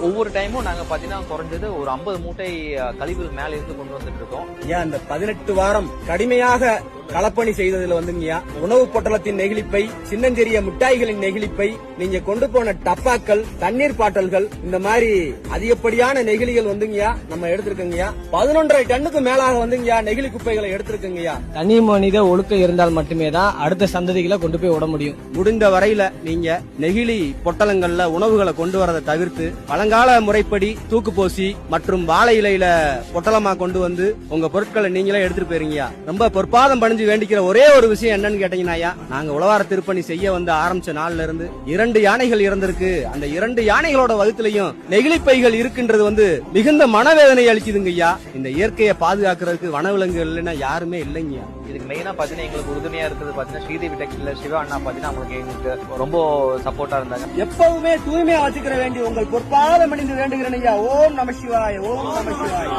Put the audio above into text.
ஒவ்வொரு டைமும் நாங்க பாத்தீங்கன்னா குறைஞ்சது ஒரு 50 மூட்டை கழிவுகள் மேல இருந்து கொண்டு வந்துட்டு இருக்கோம். ஏன் அந்த 18 வாரம் கடுமையாக களப்பணி செய்ததுல வந்துங்கய்யா உணவு பொட்டலத்தின் நெகிழிப்பை, சின்னஞ்சிறிய மிட்டாய்களின் நெகிழிப்பை, நீங்க கொண்டு போன டப்பாக்கள், தண்ணீர் பாட்டல்கள், இந்த மாதிரி அதிகப்படியான நெகிழிகள் வந்துங்கய்யா நம்ம எடுத்திருக்கோங்கய்யா. 11.5 டன்னுக்கு மேலாக வந்துங்கய்யா நெகிழி குப்பைகளை எடுத்திருக்கோங்கய்யா. தனி மனித ஒழுக்கம் இருந்தால் மட்டுமே தான் அடுத்த சந்ததிகளை கொண்டு போய் விட முடியும். முடிந்த வரையில நீங்க நெகிழி பொட்டலங்கள்ல உணவுகளை கொண்டு வரதை தவிர்த்து பழங்கால முறைப்படி தூக்குப்போசி மற்றும் வாழை இலையில பொட்டலமா கொண்டு வந்து உங்க பொருட்களை நீங்களே எடுத்துட்டு போயிருங்கய்யா. ரொம்ப பொற்பாதம் பணிஞ்சு வேண்டிக்கிற ஒரே ஒரு விஷயம் என்னன்னு கேட்டீங்கன்னா, நாங்க உழவார திருப்பணி செய்ய வந்து ஆரம்பிச்ச நாள்ல இருந்து 2 யானைகள் இறந்திருக்கு. அந்த 2 யானைகளோட வகுத்திலையும் நெகிழி பைகள் இருக்கின்றது வந்து மிகுந்த மனவேதனை அளிக்குதுங்கய்யா. இந்த இயற்கையை பாதுகாக்கிறதுக்கு வனவிலங்குகள் இல்லைன்னா யாருமே இல்லைங்கய்யா. இதுக்கு மெயினா பாத்தீங்கன்னா எங்களுக்கு உறுதுணையா இருக்கிறது பாத்தீங்கன்னா ஸ்ரீதேவி டெக்ஸ்டைல்ல சிவா அண்ணா பாத்தீங்கன்னா அவங்களுக்கு எங்களுக்கு ரொம்ப சப்போர்ட்டா இருந்தாங்க. எப்பவுமே தூய்மையா வச்சுக்கிற வேண்டி உங்கள் பொற்பாதம் அணிந்து வேண்டுகிறேன் ஐயா. ஓம் நம சிவாய, ஓம் நம சிவாய.